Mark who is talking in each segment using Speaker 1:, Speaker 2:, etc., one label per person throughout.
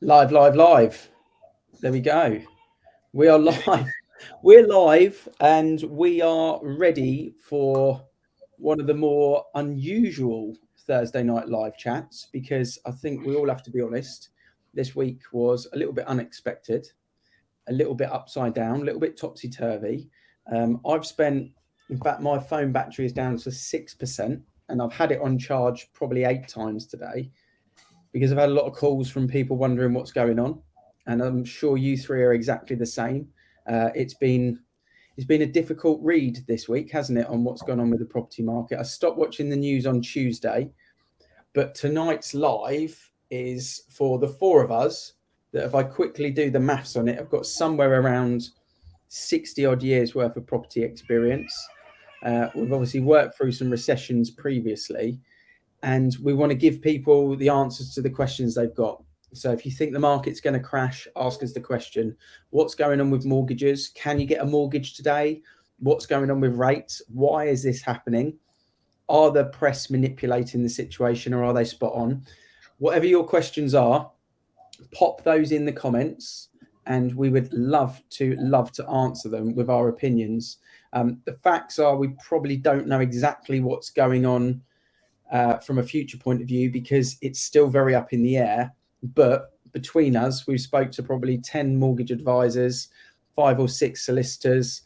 Speaker 1: Live. There we go. We are live. We're live and we are ready for one of the more unusual Thursday night live chats because I think we all have to be honest. This week was a little bit unexpected, a little bit upside down, a little bit topsy turvy. I've spent, in fact, my phone battery is down to 6%, and I've had it on charge probably 8 times today because I've had a lot of calls from people wondering what's going on, and I'm sure you three are exactly the same. It's been a difficult read this week, hasn't it, on what's gone on with the property market. I stopped watching the news on Tuesday, but tonight's live is for the four of us that, if I quickly do the maths on it, I've got somewhere around 60 odd years worth of property experience. We've obviously worked through some recessions previously, and we want to give people the answers to the questions they've got. So if you think the market's going to crash, ask us the question: what's going on with mortgages? Can you get a mortgage today? What's going on with rates? Why is this happening? Are the press manipulating the situation, or are they spot on? Whatever your questions are, pop those in the comments, and we would love to answer them with our opinions. The facts are we probably don't know exactly what's going on from a future point of view because it's still very up in the air. But between us, we've spoke to probably 10 mortgage advisors, 5 or 6 solicitors,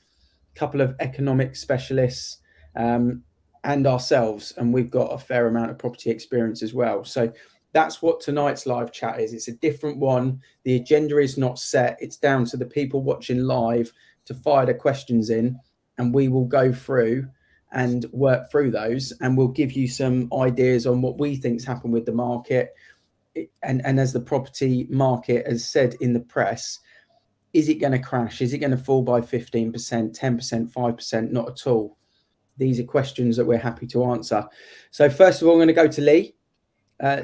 Speaker 1: a couple of economic specialists, and ourselves. And we've got a fair amount of property experience as well. So that's what tonight's live chat is. It's a different one. The agenda is not set. It's down to the people watching live to fire the questions in, and we will go through and work through those, and we'll give you some ideas on what we think's happened with the market. And as the property market has said in the press, is it going to crash? Is it going to fall by 15%, 10%, 5%? Not at all. These are questions that we're happy to answer. So first of all, I'm going to go to Lee.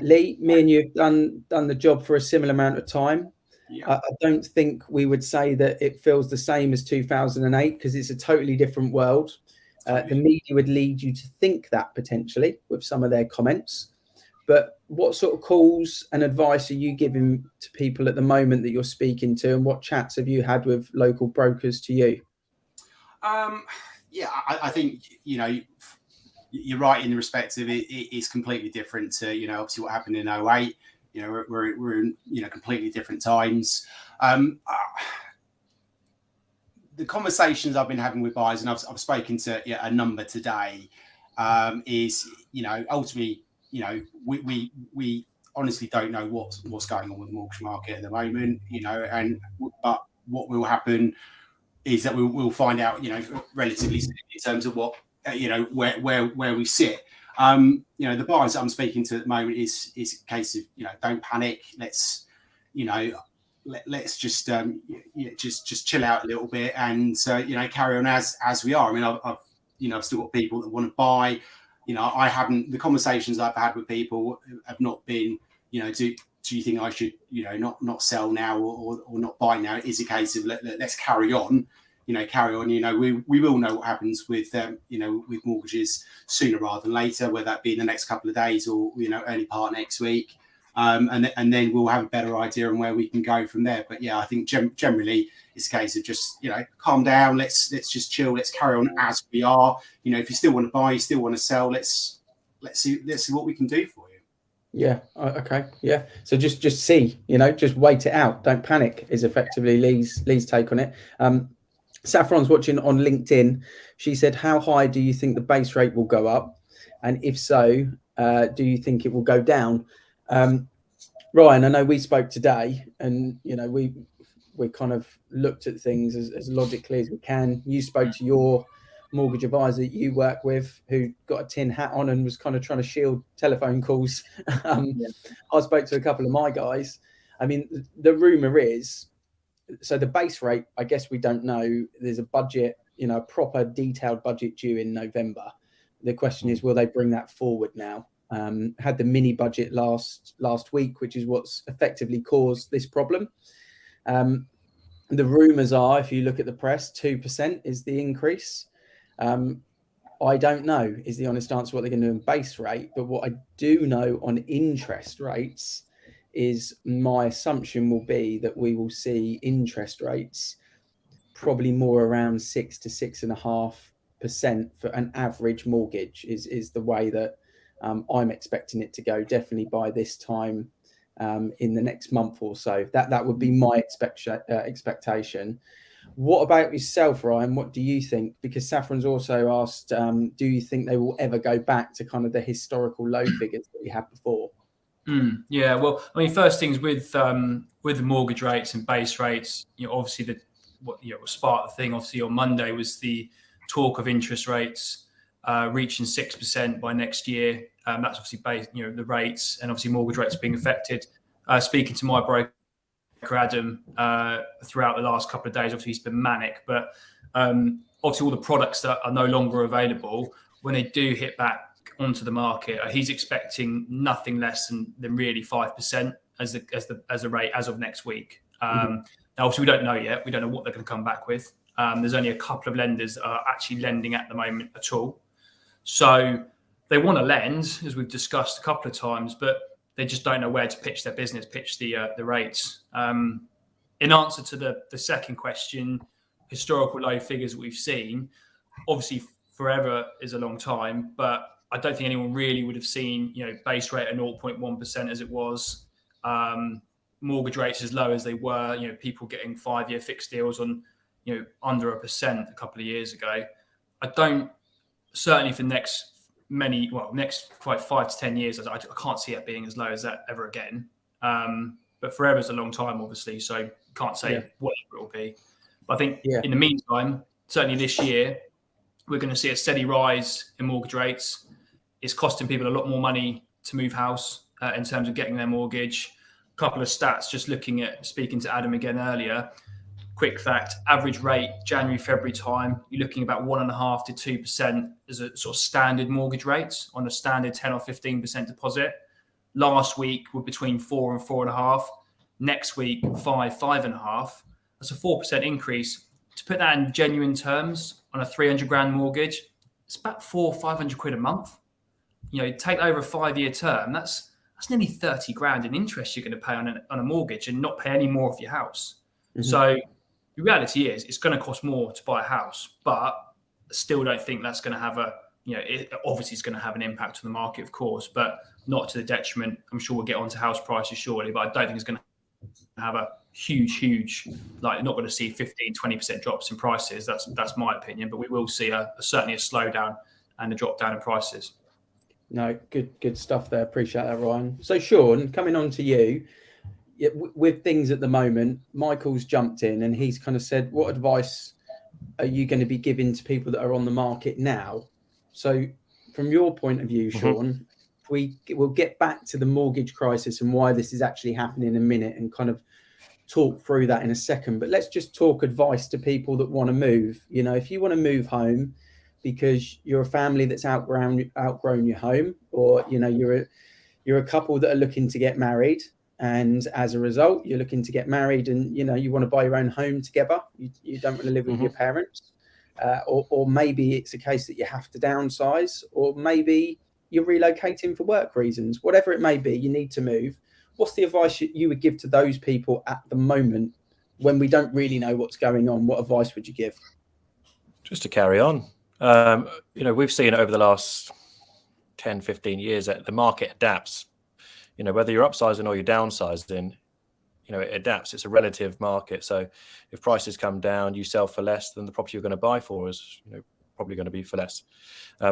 Speaker 1: Lee, me and you have done the job for a similar amount of time.
Speaker 2: Yeah.
Speaker 1: I don't think we would say that it feels the same as 2008 because it's a totally different world. The media would lead you to think that potentially with some of their comments. But what sort of calls and advice are you giving to people at the moment that you're speaking to, and what chats have you had with local brokers to you?
Speaker 2: Yeah, I think, you're right in the respect of it is completely different to, obviously what happened in 08. We're in, completely different times. The conversations I've been having with buyers, and I've spoken to a number today, is, ultimately, we honestly don't know what's going on with the mortgage market at the moment, but what will happen is that we'll find out, relatively soon in terms of what, where we sit. The buyers that I'm speaking to at the moment is a case of, don't panic. Let's just just chill out a little bit and carry on as we are. I mean, I've still got people that want to buy. I haven't. The conversations I've had with people have not been, do you think I should, not sell now or not buy now? It is a case of let's carry on. Carry on. We will know what happens with with mortgages sooner rather than later, whether that be in the next couple of days or early part next week. And then we'll have a better idea on where we can go from there. But yeah, I think generally it's a case of just calm down. Let's just chill. Let's carry on as we are. If you still want to buy, you still want to sell. Let's see what we can do for you.
Speaker 1: Yeah. Okay. Yeah. So just see. Just wait it out. Don't panic. Is effectively Lee's take on it. Saffron's watching on LinkedIn. She said, "How high do you think the base rate will go up? And if so, do you think it will go down?" Ryan, I know we spoke today, and we kind of looked at things as logically as we can. You spoke to your mortgage advisor that you work with, who got a tin hat on and was kind of trying to shield telephone calls. I spoke to a couple of my guys. I mean, the rumor is, so the base rate, I guess we don't know. There's a budget, a proper detailed budget due in November. The question is, will they bring that forward now? Had the mini budget last week, which is what's effectively caused this problem. The rumours are, if you look at the press, 2% is the increase. I don't know, is the honest answer, what they're going to do in base rate. But what I do know on interest rates is my assumption will be that we will see interest rates probably more around 6 to 6.5% for an average mortgage is the way that I'm expecting it to go, definitely by this time in the next month or so. That would be my expectation. What about yourself, Ryan? What do you think? Because Saffron's also asked, do you think they will ever go back to kind of the historical low figures that we had before?
Speaker 3: Yeah, well, I mean, first things with the mortgage rates and base rates, obviously what sparked the thing, obviously on Monday, was the talk of interest rates reaching 6% by next year. That's obviously based, the rates, and obviously mortgage rates being affected. Speaking to my broker Adam throughout the last couple of days, obviously he's been manic, but obviously all the products that are no longer available, when they do hit back onto the market, he's expecting nothing less than really 5% as a rate as of next week. Now, obviously, we don't know yet. We don't know what they're going to come back with. There's only a couple of lenders that are actually lending at the moment at all. So they want to lend, as we've discussed a couple of times, but they just don't know where to pitch their business, pitch the rates. In answer to the second question, historical low figures that we've seen, obviously forever is a long time, but I don't think anyone really would have seen, base rate at 0.1% as it was, mortgage rates as low as they were, people getting 5-year fixed deals on, under 1% a couple of years ago. I don't, certainly for next 5 to 10 years, I can't see it being as low as that ever again. But forever is a long time, obviously, so can't say whatever it will be. But I think in the meantime, certainly this year, we're going to see a steady rise in mortgage rates. It's costing people a lot more money to move house in terms of getting their mortgage. A couple of stats, just speaking to Adam again earlier. Quick fact, average rate, January, February time, you're looking about 1.5% to 2% as a sort of standard mortgage rates on a standard 10 or 15% deposit. Last week were between 4 and 4.5. Next week, 5.5. That's a 4% increase. To put that in genuine terms, on a 300 grand mortgage, it's about 400-500 quid a month. Take over a 5-year term, that's nearly 30 grand in interest you're going to pay on a mortgage and not pay any more off your house. So the reality is it's going to cost more to buy a house, but I still don't think that's going to have it obviously is going to have an impact on the market, of course, but not to the detriment. I'm sure we'll get onto house prices shortly, but I don't think it's going to have a huge, not going to see 15-20% drops in prices. That's my opinion, but we will see certainly a slowdown and a drop down in prices.
Speaker 1: No, good stuff there. Appreciate that, Ryan. So Sean, coming on to you, with things at the moment, Michael's jumped in and he's kind of said, what advice are you going to be giving to people that are on the market now? So from your point of view, Sean, we'll get back to the mortgage crisis and why this is actually happening in a minute and kind of talk through that in a second. But let's just talk advice to people that want to move. If you want to move home because you're a family that's outgrown your home, or you're a couple that are looking to get married, and as a result you're looking to get married and you want to buy your own home together, you don't want to live with your parents, or maybe it's a case that you have to downsize, or maybe you're relocating for work reasons, whatever it may be, you need to move. What's the advice you would give to those people at the moment when we don't really know what's going on? What advice would you give?
Speaker 4: Just to carry on. We've seen over the last 10, 15 years that the market adapts. Whether you're upsizing or you're downsizing, it adapts. It's a relative market. So if prices come down, you sell for less, then the property you're going to buy for is probably going to be for less.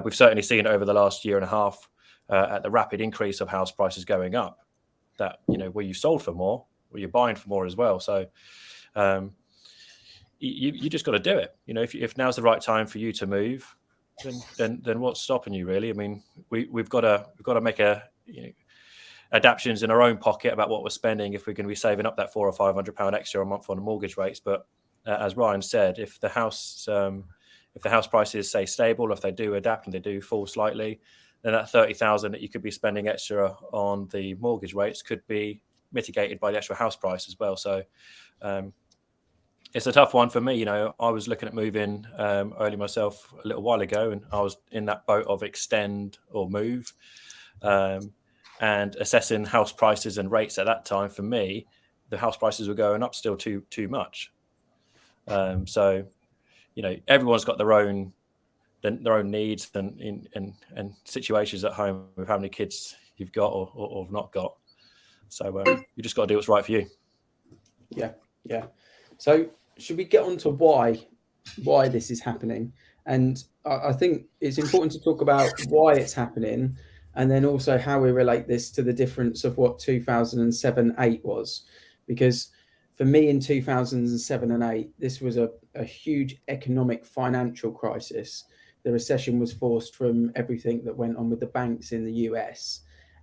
Speaker 4: We've certainly seen over the last year and a half at the rapid increase of house prices going up, that where you sold for more, where you're buying for more as well. So you just got to do it. If now's the right time for you to move, then what's stopping you, really? I mean, we've got to make adaptations in our own pocket about what we're spending if we're going to be saving up that £400 or £500 extra a month on the mortgage rates. But as Ryan said, if the house prices stay stable, if they do adapt and they do fall slightly, then that 30,000 that you could be spending extra on the mortgage rates could be mitigated by the actual house price as well. So it's a tough one for me. I was looking at moving early myself a little while ago, and I was in that boat of extend or move. and assessing house prices and rates at that time, for me, the house prices were going up still too much. So, everyone's got their own needs and situations at home with how many kids you've got or not got. So you just got to do what's right for you.
Speaker 1: Yeah. So should we get on to why this is happening? And I think it's important to talk about why it's happening, and then also how we relate this to the difference of what 2007-8 was. Because for me, in 2007 and 8, this was a huge economic financial crisis. The recession was forced from everything that went on with the banks in the US,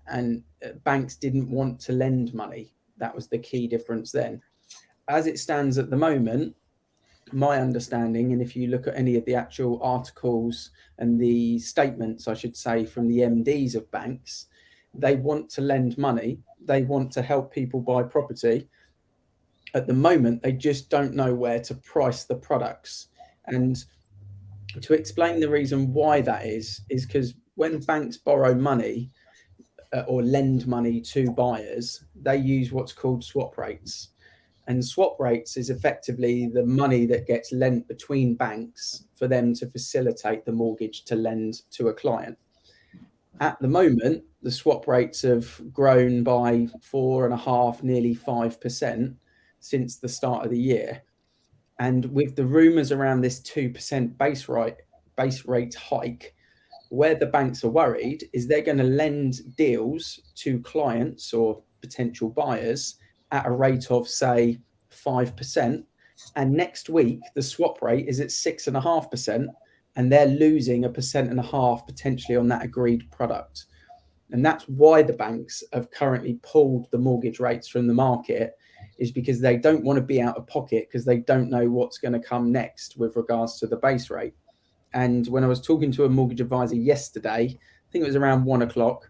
Speaker 1: and banks didn't want to lend money. That was the key difference then. As it stands at the moment, my understanding, and if you look at any of the actual articles and the statements, I should say, from the MDs of banks, they want to lend money. They want to help people buy property. At the moment, they just don't know where to price the products. And to explain the reason why that is because when banks borrow money or lend money to buyers, they use what's called swap rates. And swap rates is effectively the money that gets lent between banks for them to facilitate the mortgage to lend to a client. At the moment, the swap rates have grown by 4.5%, nearly 5% since the start of the year. And with the rumours around this 2% base rate hike, where the banks are worried is they're going to lend deals to clients or potential buyers at a rate of, say, 5%. And next week, the swap rate is at 6.5%, and they're losing 1.5% potentially on that agreed product. And that's why the banks have currently pulled the mortgage rates from the market, is because they don't want to be out of pocket because they don't know what's going to come next with regards to the base rate. And when I was talking to a mortgage advisor yesterday, I think it was around 1:00,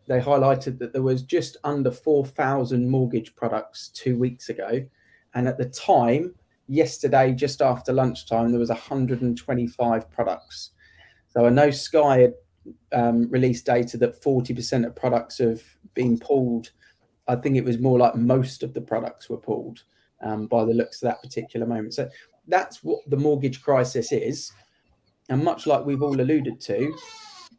Speaker 1: they highlighted that there was just under 4,000 mortgage products 2 weeks ago. And at the time, yesterday, just after lunchtime, there was 125 products. So I know Sky had released data that 40% of products have been pulled. I think it was more like most of the products were pulled by the looks of that particular moment. So that's what the mortgage crisis is. And much like we've all alluded to,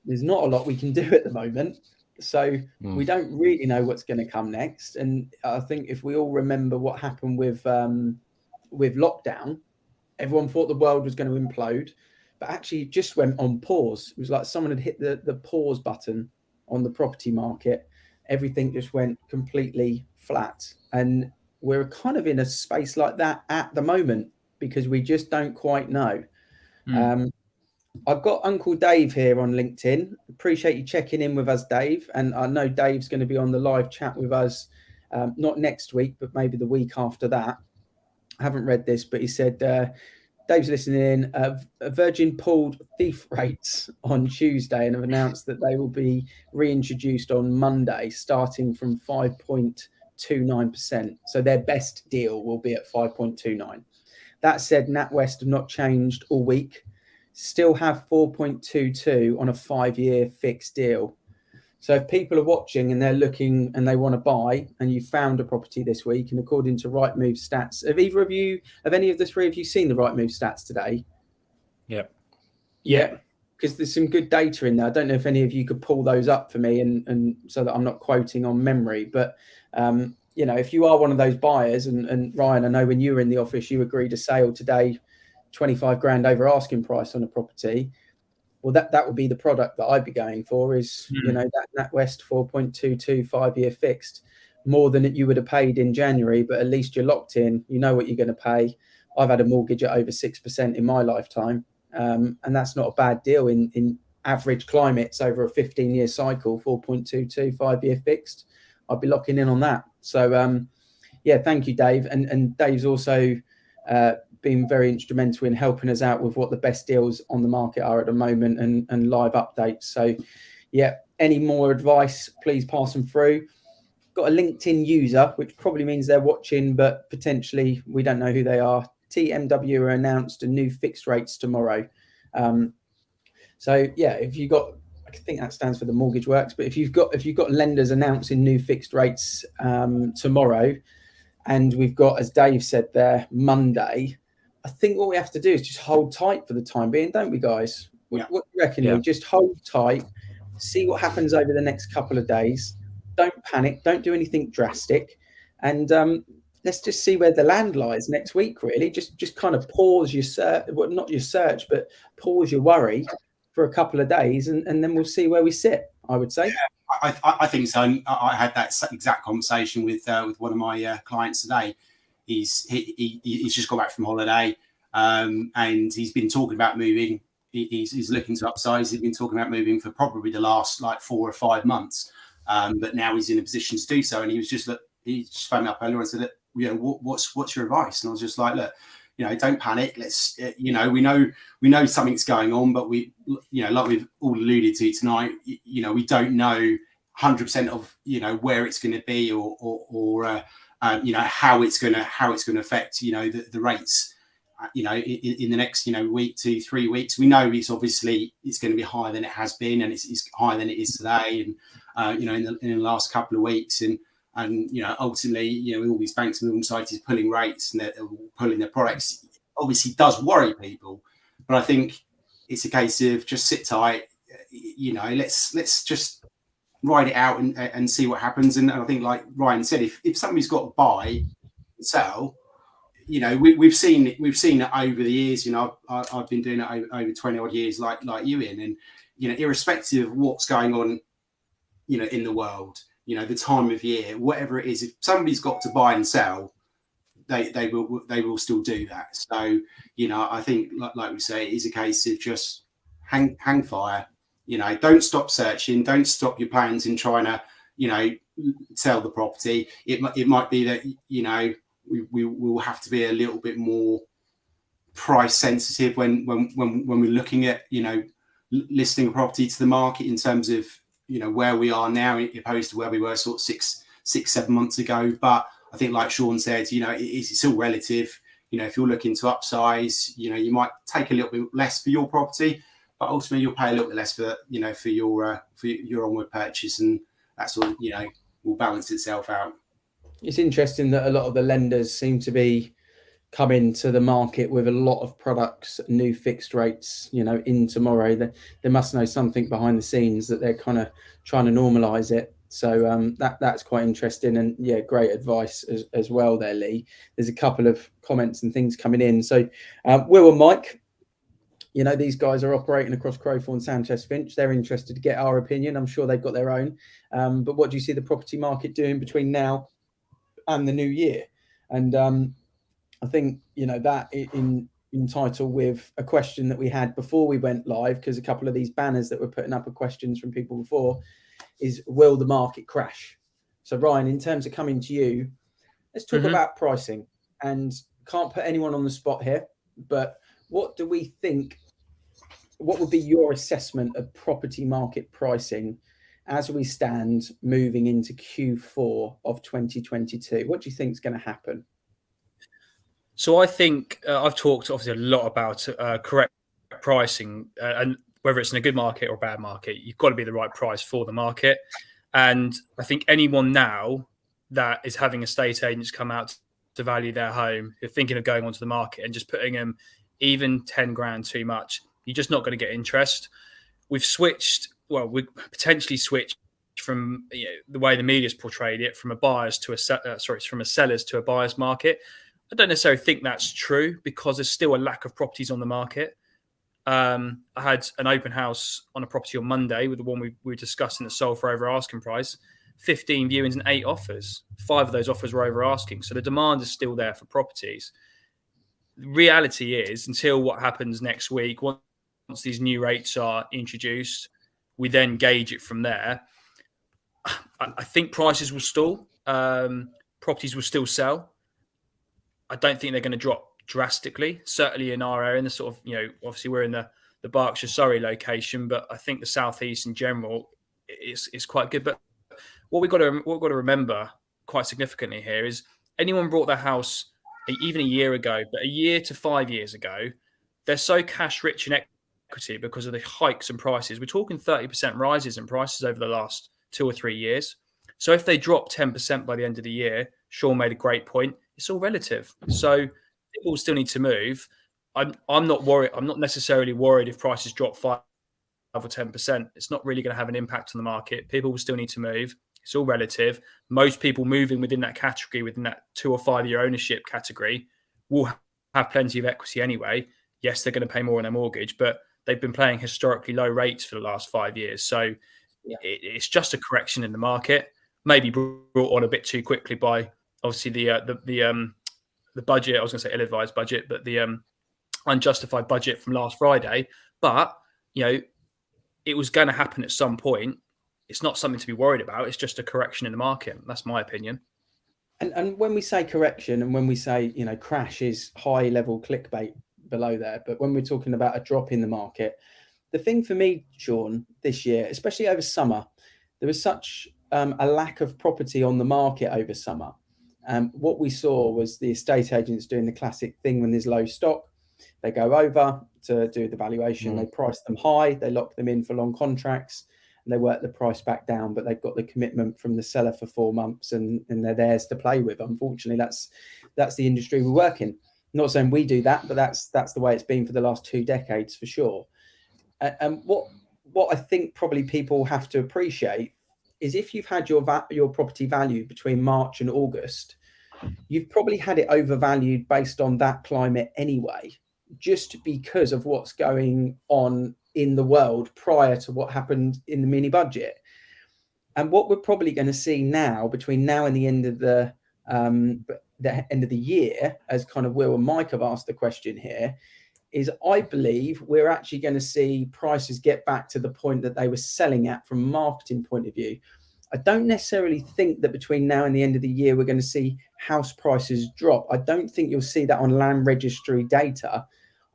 Speaker 1: there's not a lot we can do at the moment. So we don't really know what's going to come next. And I think if we all remember what happened with lockdown, everyone thought the world was going to implode, but actually it just went on pause. It was like someone had hit the pause button on the property market. Everything just went completely flat. And we're kind of in a space like that at the moment because we just don't quite know. I've got Uncle Dave here on LinkedIn. Appreciate you checking in with us, Dave. And I know Dave's going to be on the live chat with us, not next week, but maybe the week after that. I haven't read this, but he said, Dave's listening in. Virgin pulled thief rates on Tuesday and have announced that they will be reintroduced on Monday, starting from 5.29%. So their best deal will be at 5.29. That said, NatWest have not changed all week. Still have 4.22 on a 5-year fixed deal. So if people are watching and they're looking and they want to buy, and you found a property this week, and according to Rightmove stats, have any of the three of you seen the Rightmove stats today? Yeah. Because there's some good data in there. I don't know if any of you could pull those up for me, and so that I'm not quoting on memory. But if you are one of those buyers, and Ryan, I know when you were in the office, you agreed a sale today, 25 grand over asking price on a property. Well, that would be the product that I'd be going for is, that NatWest 4.22 5-year fixed, more than you would have paid in January, but at least you're locked in. You know what you're going to pay. I've had a mortgage at over 6% in my lifetime. And that's not a bad deal in average climates over a 15-year cycle, 4.22 5-year fixed. I'd be locking in on that. So, thank you, Dave. And Dave's also been very instrumental in helping us out with what the best deals on the market are at the moment and live updates. So, any more advice, please pass them through. Got a LinkedIn user, which probably means they're watching, but potentially we don't know who they are. TMW announced a new fixed rates tomorrow. If you got think that stands for the Mortgage Works. But if you've got lenders announcing new fixed rates tomorrow, and we've got, as Dave said there, Monday, I think what we have to do is just hold tight for the time being, don't we, guys?
Speaker 2: Yeah.
Speaker 1: What do you reckon?
Speaker 4: Yeah.
Speaker 1: Lee? Just hold tight, see what happens over the next couple of days. Don't panic. Don't do anything drastic, and let's just see where the land lies next week. Really, just kind of pause your search, well, not your search, but pause your worry for a couple of days, and then we'll see where we sit. I would say.
Speaker 2: Yeah, I think so. I had that exact conversation with one of my clients today. He's just got back from holiday, and he's been talking about moving. He's looking to upsize. He's been talking about moving for probably the last 4 or 5 months, but now he's in a position to do so. And he just phoned me up earlier and said, what's your advice? And I was just like, look, don't panic. Let's, we know something's going on, but we, like we've all alluded to tonight, we don't know 100% of, where it's going to be or how it's going to affect, the rates, in the next, week, 2, 3 weeks. We know it's going to be higher than it has been, and it's higher than it is today. And, in the last couple of weeks, and ultimately, all these banks and all societies pulling rates and they're pulling their products, obviously does worry people. But I think it's a case of just sit tight, let's just ride it out and see what happens. And I think, like Ryan said, if somebody's got to buy and sell, we've seen it over the years. I've been doing it over 20 odd years, like you, Ian, and irrespective of what's going on, in the world, the time of year, whatever it is, if somebody's got to buy and sell, they will still do that. So I think, like we say, it is a case of just hang fire. Don't stop searching, don't stop your plans in trying to sell the property. It might be that we will have to be a little bit more price sensitive when we're looking at listing a property to the market, in terms of where we are now opposed to where we were sort of 6-7 months ago. But I think, like Sean said, it's all relative. If you're looking to upsize, you might take a little bit less for your property, but ultimately you'll pay a little bit less for your onward purchase, and that's all will balance itself out.
Speaker 1: It's interesting that a lot of the lenders seem to be coming to the market with a lot of products, new fixed rates, in tomorrow. They must know something behind the scenes that they're kind of trying to normalize it. So that's quite interesting, and yeah, great advice as well there, Lee. There's a couple of comments and things coming in. So Will and Mike, these guys are operating across Crowthorne, Sanchez, Finch. They're interested to get our opinion. I'm sure they've got their own. But what do you see the property market doing between now and the new year? And I think that in title with a question that we had before we went live, because a couple of these banners that we're putting up are questions from people before, is will the market crash? So Ryan, in terms of coming to you, let's talk about pricing. And can't put anyone on the spot here, but what do we think? What would be your assessment of property market pricing as we stand moving into Q4 of 2022? What do you think is going to happen?
Speaker 3: So I think I've talked obviously a lot about correct pricing, and whether it's in a good market or a bad market, you've got to be the right price for the market. And I think anyone now that is having estate agents come out to value their home, who are thinking of going onto the market and just putting them even 10 grand too much, you're just not going to get interest. We potentially switched from the way the media's portrayed it, from from a seller's to a buyer's market. I don't necessarily think that's true, because there's still a lack of properties on the market. I had an open house on a property on Monday with the one we were discussing that sold for over asking price, 15 viewings and 8 offers. 5 of those offers were over asking. So the demand is still there for properties. The reality is, until what happens next week, once these new rates are introduced, we then gauge it from there. I think prices will stall. Properties will still sell. I don't think they're going to drop drastically, certainly in our area. In the sort of, obviously we're in the Berkshire, Surrey location, but I think the Southeast in general is quite good. But what we've got to remember quite significantly here is, anyone bought their house even a year ago, but a year to 5 years ago, they're so cash rich and equity because of the hikes in prices. We're talking 30% rises in prices over the last 2 or 3 years. So if they drop 10% by the end of the year, Sean made a great point. It's all relative. So people still need to move. I'm not worried. I'm not necessarily worried if prices drop 5 or 10%. It's not really going to have an impact on the market. People will still need to move. It's all relative. Most people moving within that category, within that 2 or 5 year ownership category, will have plenty of equity anyway. Yes, they're going to pay more on their mortgage, but they've been paying historically low rates for the last 5 years. So it's just a correction in the market, maybe brought on a bit too quickly by obviously the budget. I was going to say ill-advised budget, but the unjustified budget from last Friday. But it was going to happen at some point. It's not something to be worried about. It's just a correction in the market. That's my opinion.
Speaker 1: And when we say correction and when we say, crash is high level clickbait below there, but when we're talking about a drop in the market, the thing for me, Sean, this year, especially over summer, there was such a lack of property on the market over summer. What we saw was the estate agents doing the classic thing when there's low stock. They go over to do the valuation. They price them high. They lock them in for long contracts. And they work the price back down, but they've got the commitment from the seller for 4 months and they're theirs to play with. Unfortunately, that's the industry we work in. Not saying we do that, but that's the way it's been for the last 2 decades for sure. And what I think probably people have to appreciate is if you've had your property valued between March and August, you've probably had it overvalued based on that climate anyway, just because of what's going on in the world prior to what happened in the mini budget. And what we're probably going to see now between now and the end of the end of the year, as kind of Will and Mike have asked the question here, is I believe we're actually going to see prices get back to the point that they were selling at from a marketing point of view. I don't necessarily think that between now and the end of the year we're going to see house prices drop. I don't think you'll see that on land registry data.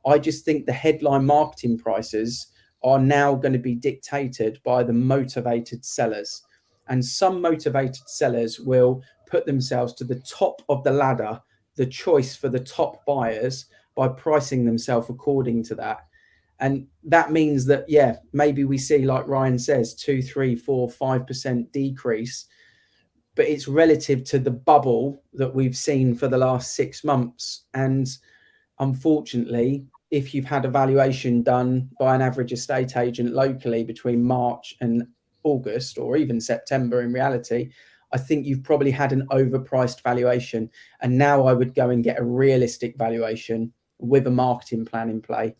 Speaker 1: I just think the headline marketing prices are now going to be dictated by the motivated sellers. And some motivated sellers will put themselves to the top of the ladder, the choice for the top buyers, by pricing themselves according to that. And that means that, maybe we see, like Ryan says, 2, 3, 4, 5% decrease, but it's relative to the bubble that we've seen for the last 6 months. And unfortunately, if you've had a valuation done by an average estate agent locally between March and August, or even September in reality, I think you've probably had an overpriced valuation. And now I would go and get a realistic valuation with a marketing plan in play.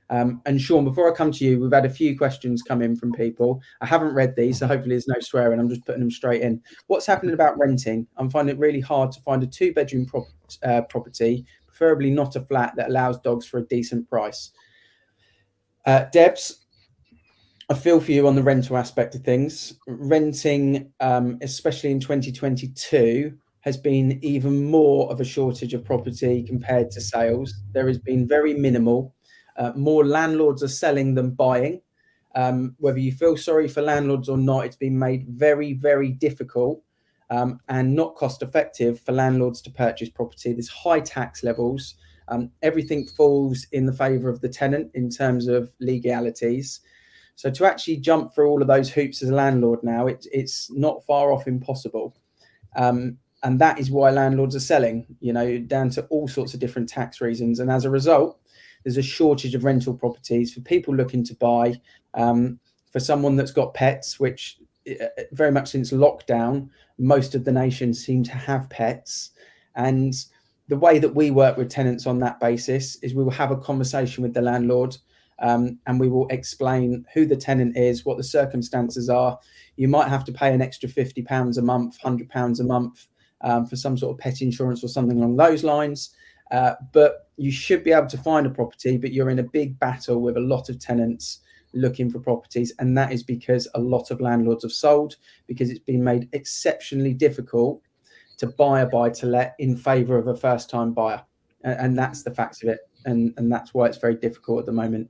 Speaker 1: And Sean, before I come to you, we've had a few questions come in from people. I haven't read these, so hopefully there's no swearing. I'm just putting them straight in. What's happening about renting? I'm finding it really hard to find a 2-bedroom property, preferably not a flat, that allows dogs for a decent price. Debs, I feel for you on the rental aspect of things. Renting, especially in 2022, has been even more of a shortage of property compared to sales. There has been very minimal. More landlords are selling than buying. Whether you feel sorry for landlords or not, it's been made very, very difficult and not cost effective for landlords to purchase property. There's high tax levels. Everything falls in the favour of the tenant in terms of legalities. So to actually jump through all of those hoops as a landlord now, it's not far off impossible. And that is why landlords are selling, down to all sorts of different tax reasons. And as a result, there's a shortage of rental properties for people looking to buy, for someone that's got pets, which very much since lockdown, most of the nation seem to have pets. And the way that we work with tenants on that basis is we will have a conversation with the landlord, and we will explain who the tenant is, what the circumstances are. You might have to pay an extra £50 a month, £100 a month for some sort of pet insurance or something along those lines. But you should be able to find a property, but you're in a big battle with a lot of tenants looking for properties. And that is because a lot of landlords have sold, because it's been made exceptionally difficult to buy a buy-to-let in favour of a first-time buyer. And that's the facts of it. And that's why it's very difficult at the moment.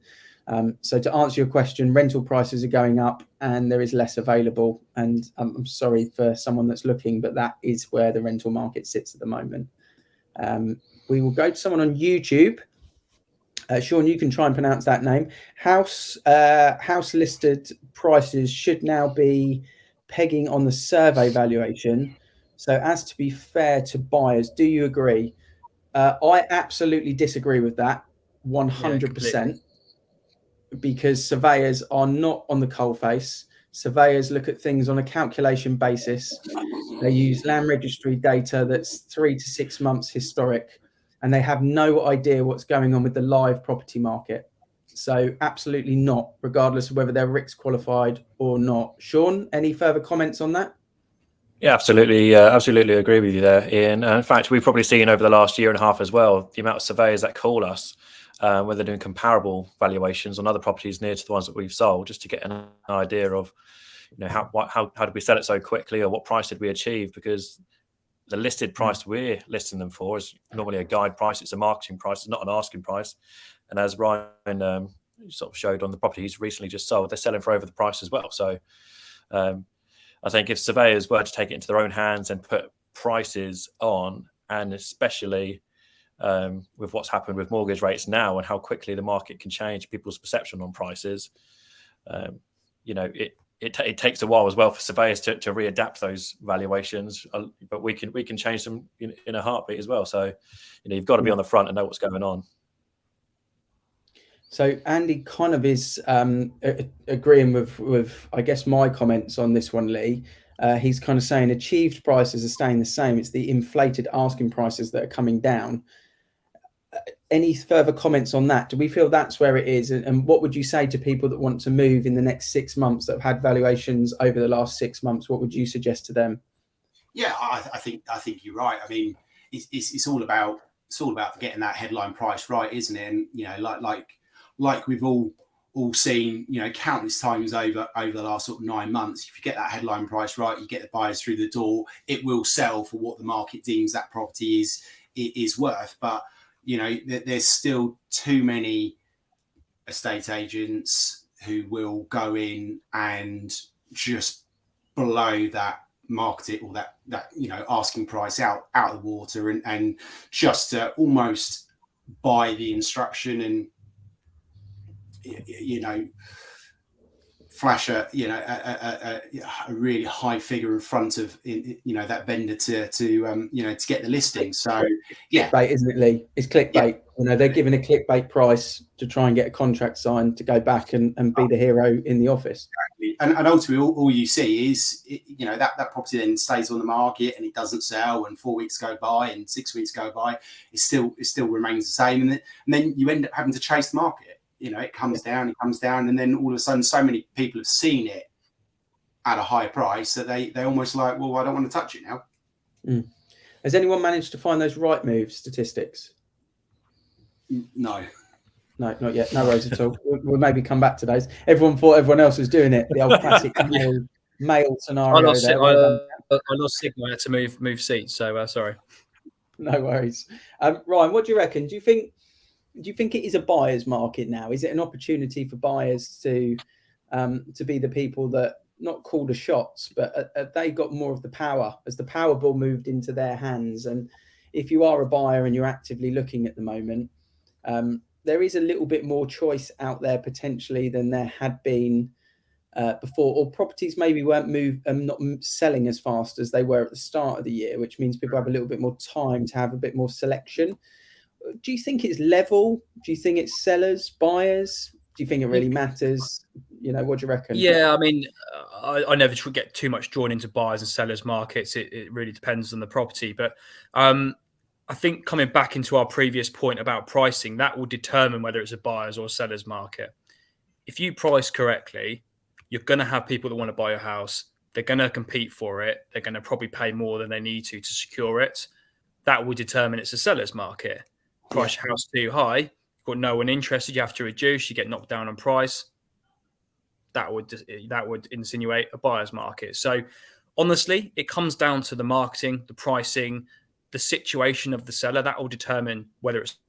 Speaker 1: So to answer your question, rental prices are going up and there is less available. And I'm sorry for someone that's looking, but that is where the rental market sits at the moment. We will go to someone on YouTube. Sean, you can try and pronounce that name. House listed prices should now be pegging on the survey valuation, so as to be fair to buyers. Do you agree? I absolutely disagree with that 100%, because surveyors are not on the coalface. Surveyors look at things on a calculation basis. They use land registry data that's 3 to 6 months historic, and they have no idea what's going on with the live property market. So absolutely not, regardless of whether they're RICS qualified or not. Sean, any further comments on that?
Speaker 4: Yeah, absolutely. Absolutely agree with you there, Ian. In fact, we've probably seen over the last year and a half as well, the amount of surveyors that call us when they're doing comparable valuations on other properties near to the ones that we've sold, just to get an idea of, how did we sell it so quickly, or what price did we achieve? Because the listed price we're listing them for is normally a guide price. It's a marketing price. It's not an asking price. And as Ryan sort of showed on the property he's recently just sold, they're selling for over the price as well. So I think if surveyors were to take it into their own hands and put prices on, and especially with what's happened with mortgage rates now and how quickly the market can change people's perception on prices, it takes a while as well for surveyors to readapt those valuations, but we can change them in a heartbeat as well. So, you've got to be on the front and know what's going on.
Speaker 1: So Andy kind of is agreeing with I guess my comments on this one, Lee. He's kind of saying achieved prices are staying the same. It's the inflated asking prices that are coming down. Any further comments on that? Do we feel that's where it is? And what would you say to people that want to move in the next 6 months, that have had valuations over the last 6 months? What would you suggest to them?
Speaker 2: Yeah, I think you're right. I mean, it's all about getting that headline price right, isn't it? And like we've all seen, countless times over the last sort of 9 months, if you get that headline price right, you get the buyers through the door, it will sell for what the market deems that property is worth. But there's still too many estate agents who will go in and just blow that market or that asking price out of the water and just almost buy the instruction and flash a really high figure in front of that vendor to get the listing. So yeah,
Speaker 1: clickbait, isn't it, Lee? It's clickbait. Yeah. They're giving a clickbait price to try and get a contract signed to go back and be the hero in the office.
Speaker 2: Exactly. And ultimately, all you see is that property then stays on the market and it doesn't sell, and 4 weeks go by and 6 weeks go by, it still remains the same, and then you end up having to chase the market. It comes down, and then all of a sudden, so many people have seen it at a higher price that they almost like, well, I don't want to touch it now.
Speaker 1: Mm. Has anyone managed to find those Rightmove statistics?
Speaker 2: No,
Speaker 1: not yet. No worries at all. We'll maybe come back to those. Everyone thought everyone else was doing it. The old classic male scenario.
Speaker 3: I lost signal. I had to move seats. So sorry.
Speaker 1: No worries. Ryan, what do you reckon? Do you think it is a buyer's market now? Is it an opportunity for buyers to be the people that not call the shots, but they got more of the power as the Powerball moved into their hands? And if you are a buyer and you're actively looking at the moment, there is a little bit more choice out there potentially than there had been before, or properties maybe weren't not selling as fast as they were at the start of the year, which means people have a little bit more time to have a bit more selection. Do you think it's level? Do you think it's sellers, buyers? Do you think it really matters? What do you reckon?
Speaker 3: Yeah, I mean, I never get too much drawn into buyers and sellers markets. It really depends on the property. But I think coming back into our previous point about pricing, that will determine whether it's a buyer's or a seller's market. If you price correctly, you're going to have people that want to buy your house. They're going to compete for it. They're going to probably pay more than they need to secure it. That will determine it's a seller's market. Price your house too high, you've got no one interested, you have to reduce, you get knocked down on price. That would insinuate a buyer's market. So honestly, it comes down to the marketing, the pricing, the situation of the seller. That will determine whether it's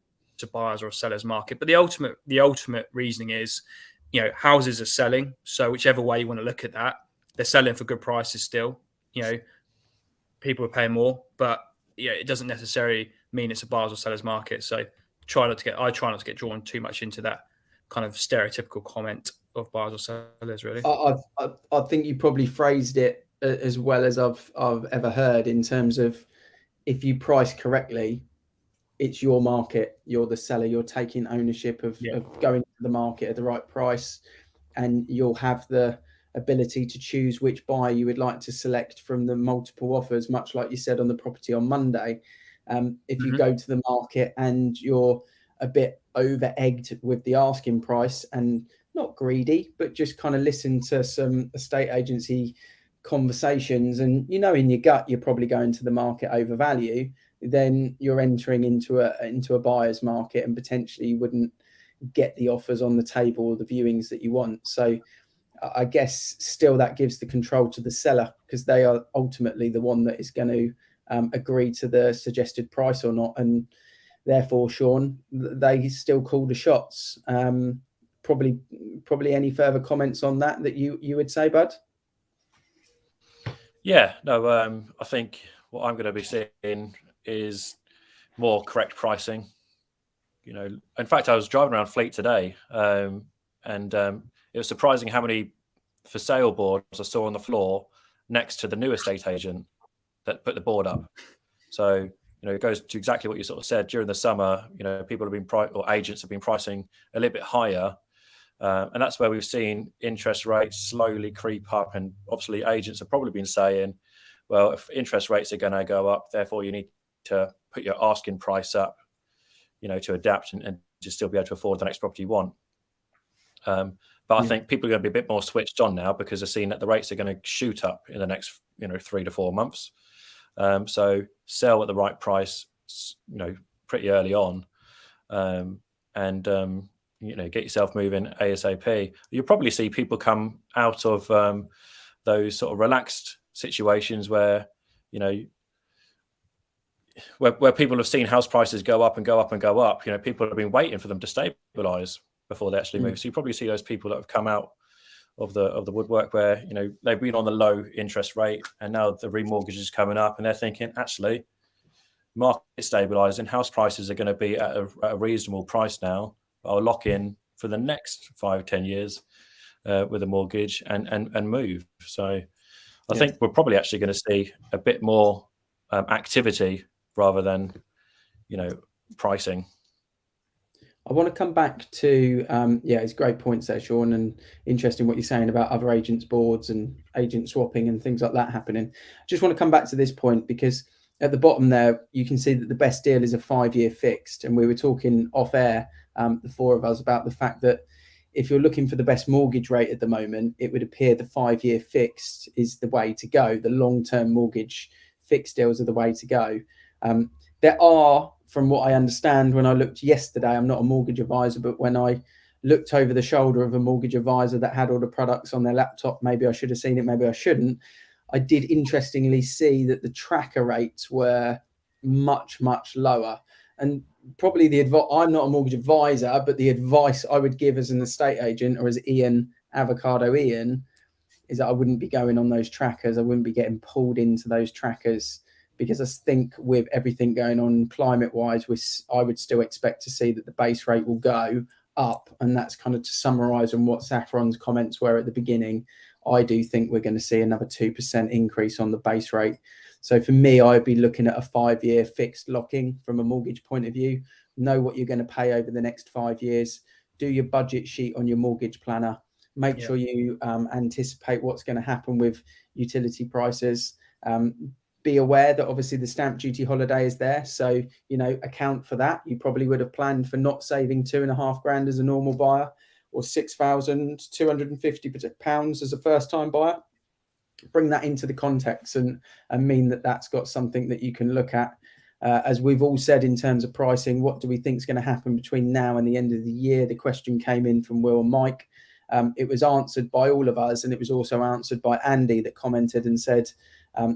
Speaker 3: a buyer's or a seller's market. But the ultimate reasoning is, houses are selling. So whichever way you want to look at that, they're selling for good prices still. People are paying more, but it doesn't necessarily mean it's a buyer's or seller's market. So try not to get drawn too much into that kind of stereotypical comment of buyers or sellers, really.
Speaker 1: I think you probably phrased it as well as I've ever heard, in terms of, if you price correctly, it's your market, you're the seller, you're taking ownership of going to the market at the right price, and you'll have the ability to choose which buyer you would like to select from the multiple offers, much like you said on the property on Monday. If you go to the market and you're a bit over egged with the asking price, and not greedy, but just kind of listen to some estate agency conversations, and in your gut you're probably going to the market over value, then you're entering into a buyer's market, and potentially you wouldn't get the offers on the table or the viewings that you want. So I guess still that gives the control to the seller, because they are ultimately the one that is going to agree to the suggested price or not, and therefore, Sean, they still call the shots. Probably any further comments on that you would say, Bud?
Speaker 4: Yeah, no, I think what I'm going to be seeing is more correct pricing. In fact, I was driving around Fleet today, and it was surprising how many for sale boards I saw on the floor next to the new estate agent that put the board up. So, it goes to exactly what you sort of said. During the summer, people have been or agents have been pricing a little bit higher. And that's where we've seen interest rates slowly creep up. And obviously agents have probably been saying, well, if interest rates are going to go up, therefore you need to put your asking price up, to adapt and to still be able to afford the next property you want. But I think people are going to be a bit more switched on now, because they're seeing that the rates are going to shoot up in the next, 3 to 4 months. So sell at the right price, pretty early on, and get yourself moving ASAP. You'll probably see people come out of those sort of relaxed situations where, where people have seen house prices go up and go up and go up. People have been waiting for them to stabilize before they actually move. So you probably see those people that have come out of the woodwork where, they've been on the low interest rate, and now the remortgage is coming up, and they're thinking, actually, market stabilizing, house prices are going to be at a reasonable price now. I'll lock in for the next 5-10 years with a mortgage and move. So I think we're probably actually going to see a bit more activity rather than, pricing.
Speaker 1: I want to come back to, it's great points there, Sean, and interesting what you're saying about other agents' boards and agent swapping and things like that happening. I just want to come back to this point, because at the bottom there, you can see that the best deal is a 5-year fixed. And we were talking off air, the four of us, about the fact that if you're looking for the best mortgage rate at the moment, it would appear the 5-year fixed is the way to go. The long-term mortgage fixed deals are the way to go. There are, from what I understand, when I looked yesterday, I'm not a mortgage advisor, but when I looked over the shoulder of a mortgage advisor that had all the products on their laptop, maybe I should have seen it, maybe I shouldn't. I did interestingly see that the tracker rates were much, much lower. And probably I'm not a mortgage advisor, but the advice I would give as an estate agent, or as Avocado Ian, is that I wouldn't be going on those trackers. I wouldn't be getting pulled into those trackers, because I think with everything going on climate-wise, I would still expect to see that the base rate will go up. And that's kind of to summarise on what Saffron's comments were at the beginning. I do think we're going to see another 2% increase on the base rate. So for me, I'd be looking at a 5-year fixed locking from a mortgage point of view. Know what you're going to pay over the next 5 years. Do your budget sheet on your mortgage planner. Make sure you anticipate what's going to happen with utility prices. Be aware that obviously the stamp duty holiday is there. So, account for that. You probably would have planned for not saving £2,500 as a normal buyer, or £6,250 as a first-time buyer. Bring that into the context and mean that that's got something that you can look at. As we've all said in terms of pricing, what do we think is going to happen between now and the end of the year? The question came in from Will and Mike. It was answered by all of us, and it was also answered by Andy, that commented and said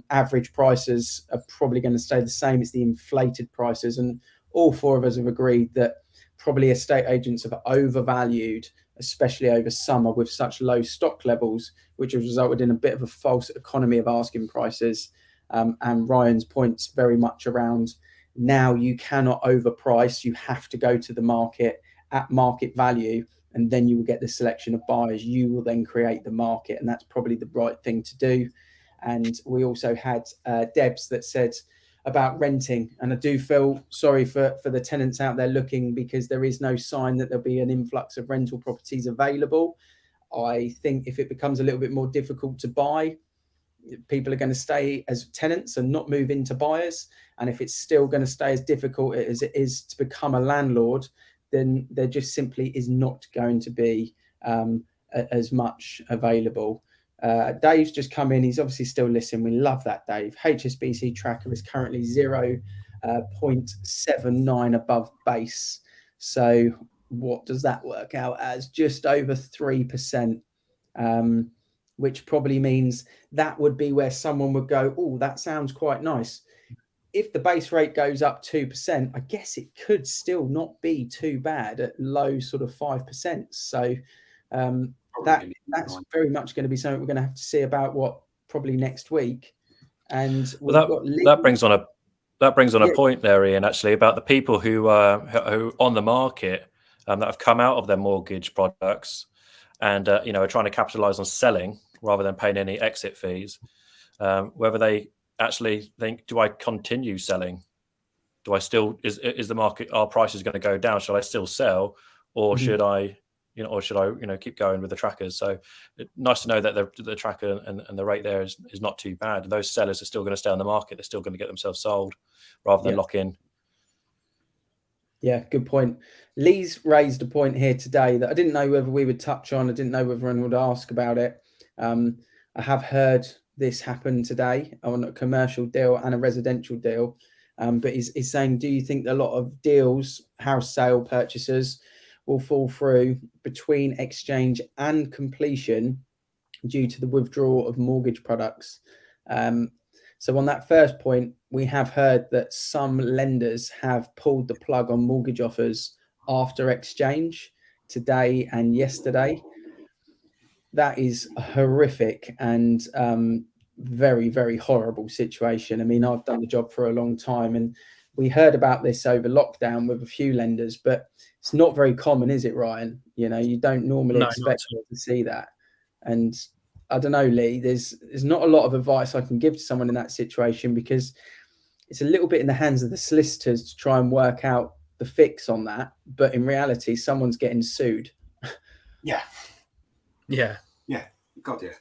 Speaker 1: average prices are probably going to stay the same. It's the inflated prices. And all four of us have agreed that probably estate agents have overvalued, especially over summer, with such low stock levels, which has resulted in a bit of a false economy of asking prices. And Ryan's points very much around Now you cannot overprice. You have to go to the market at market value, and then you will get the selection of buyers. You will then create the market, and that's probably the right thing to do. And we also had Debs that said about renting, and I do feel sorry for the tenants out there looking, because there is no sign that there'll be an influx of rental properties available. I think if it becomes a little bit more difficult to buy, people are going to stay as tenants and not move into buyers. And if it's still going to stay as difficult as it is to become a landlord, then there just simply is not going to be as much available. Dave's just come in. He's obviously still listening. We love that, Dave. HSBC tracker is currently 0.79 above base. So what does that work out as? Just over 3%. Which probably means that would be where someone would go, oh, that sounds quite nice. If the base rate goes up 2%, I guess it could still not be too bad at low sort of 5%. So that's very much going to be something we're going to have to see about probably next week. And
Speaker 4: that brings on a point there, Ian, actually, about the people who are on the market that have come out of their mortgage products and are trying to capitalize on selling rather than paying any exit fees, whether they actually think, do I continue selling? Do I still, is the market, our price is going to go down? Should I still sell, or should I keep going with the trackers? So nice to know that the tracker and the rate there is not too bad. Those sellers are still going to stay on the market. They're still going to get themselves sold rather than lock in.
Speaker 1: Yeah, good point. Lee's raised a point here today that I didn't know whether we would touch on. I didn't know whether anyone would ask about it. I have heard this happen today on a commercial deal and a residential deal. But he's saying, do you think a lot of deals, house sale purchases, will fall through between exchange and completion due to the withdrawal of mortgage products? So on that first point, we have heard that some lenders have pulled the plug on mortgage offers after exchange today and yesterday. That is a horrific and very, very horrible situation. I mean, I've done the job for a long time, and we heard about this over lockdown with a few lenders, but it's not very common, is it, Ryan? You don't normally expect to see that. And I don't know, Lee, there's not a lot of advice I can give to someone in that situation, because it's a little bit in the hands of the solicitors to try and work out the fix on that. But in reality, someone's getting sued.
Speaker 2: Yeah. God, yeah.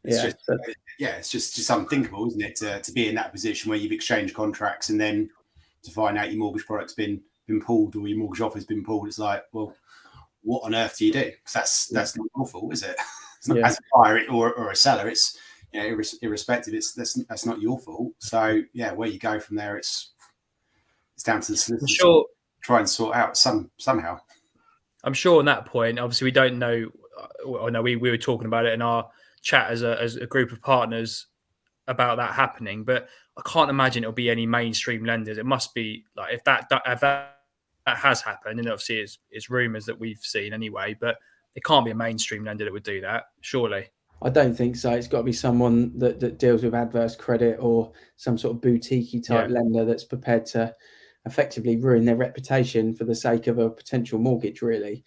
Speaker 2: It's just unthinkable, isn't it, to be in that position where you've exchanged contracts and then to find out your mortgage product's been pulled or your mortgage offer's been pulled. It's like, well, what on earth do you do? Because that's not your fault, is it? It's not as a buyer or a seller. It's irrespective. That's not your fault. So where you go from there, it's down to the solicitor to try and sort out somehow.
Speaker 3: I'm sure on that point, obviously we don't know. I know we were talking about it in our chat as a group of partners about that happening, but I can't imagine it'll be any mainstream lenders. It must be like if that has happened, and obviously it's rumours that we've seen anyway, but it can't be a mainstream lender that would do that, surely.
Speaker 1: I don't think so. It's got to be someone that deals with adverse credit or some sort of boutique type lender that's prepared to effectively ruin their reputation for the sake of a potential mortgage, really.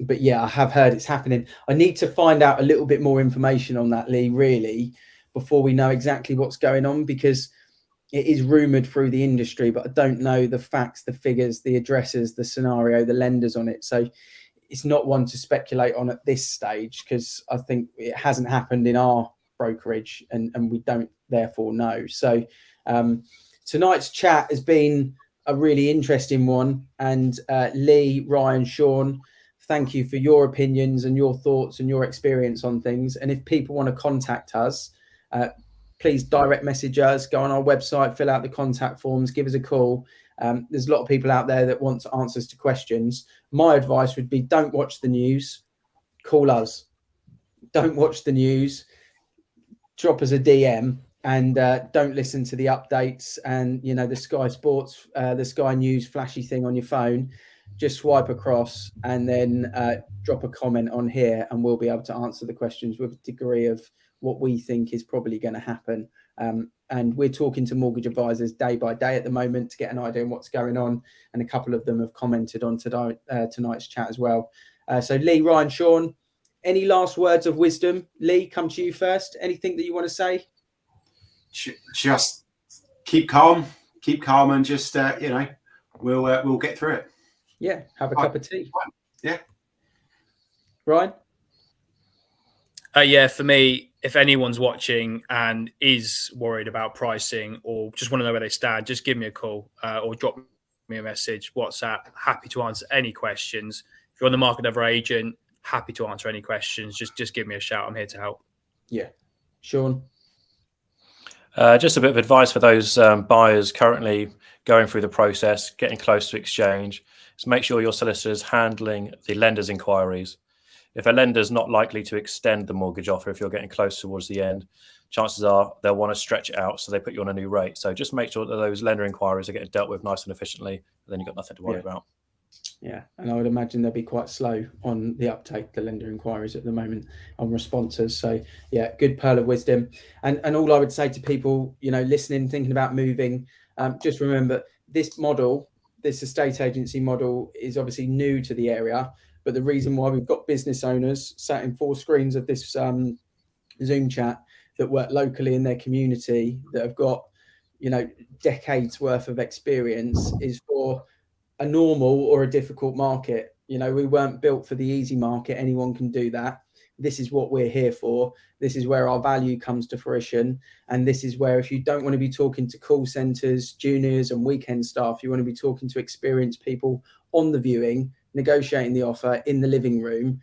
Speaker 1: But I have heard it's happening. I need to find out a little bit more information on that, Lee, really, before we know exactly what's going on, because it is rumoured through the industry, but I don't know the facts, the figures, the addresses, the scenario, the lenders on it. So it's not one to speculate on at this stage, because I think it hasn't happened in our brokerage and we don't therefore know. So tonight's chat has been a really interesting one. And Lee, Ryan, Sean, thank you for your opinions and your thoughts and your experience on things. And if people want to contact us, please direct message us, go on our website, fill out the contact forms, give us a call. There's a lot of people out there that want answers to questions. My advice would be, don't watch the news, call us. Don't watch the news, drop us a DM, and don't listen to the updates and, the Sky Sports, the Sky News flashy thing on your phone. Just swipe across and then drop a comment on here, and we'll be able to answer the questions with a degree of what we think is probably going to happen. And we're talking to mortgage advisors day by day at the moment to get an idea on what's going on. And a couple of them have commented on tonight's chat as well. So Lee, Ryan, Sean, any last words of wisdom? Lee, come to you first. Anything that you want to say?
Speaker 2: Just keep calm, and just we'll get through it.
Speaker 1: Yeah, have a cup of tea.
Speaker 2: Yeah.
Speaker 1: Ryan?
Speaker 3: Yeah, for me, if anyone's watching and is worried about pricing or just want to know where they stand, just give me a call or drop me a message, WhatsApp. Happy to answer any questions. If you're on the market with another agent, happy to answer any questions. Just give me a shout. I'm here to help.
Speaker 1: Yeah. Sean?
Speaker 4: Just a bit of advice for those buyers currently going through the process, getting close to exchange, is make sure your solicitor is handling the lender's inquiries. If a lender's not likely to extend the mortgage offer if you're getting close towards the end, chances are they'll want to stretch it out, so they put you on a new rate. So just make sure that those lender inquiries are getting dealt with nice and efficiently, and then you've got nothing to worry about.
Speaker 1: Yeah, and I would imagine they'll be quite slow on the uptake, the lender inquiries at the moment on responses. So yeah, good pearl of wisdom. And all I would say to people, listening, thinking about moving, just remember this model, this estate agency model, is obviously new to the area. But the reason why we've got business owners sat in 4 screens of this Zoom chat that work locally in their community, that have got, decades worth of experience, is for a normal or a difficult market. We weren't built for the easy market. Anyone can do that. This is what we're here for. This is where our value comes to fruition. And this is where, if you don't want to be talking to call centres, juniors and weekend staff, you want to be talking to experienced people on the viewing, negotiating the offer in the living room.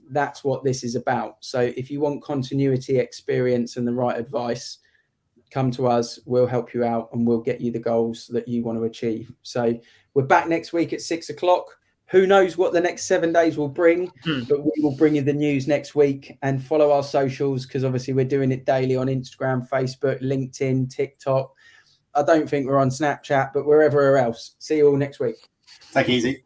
Speaker 1: That's what this is about. So if you want continuity, experience and the right advice, come to us. We'll help you out and we'll get you the goals that you want to achieve. So we're back next week at 6 o'clock. Who knows what the next 7 days will bring, but we will bring you the news next week. And follow our socials, because obviously we're doing it daily on Instagram, Facebook, LinkedIn, TikTok. I don't think we're on Snapchat, but we're everywhere else. See you all next week.
Speaker 2: Take it easy.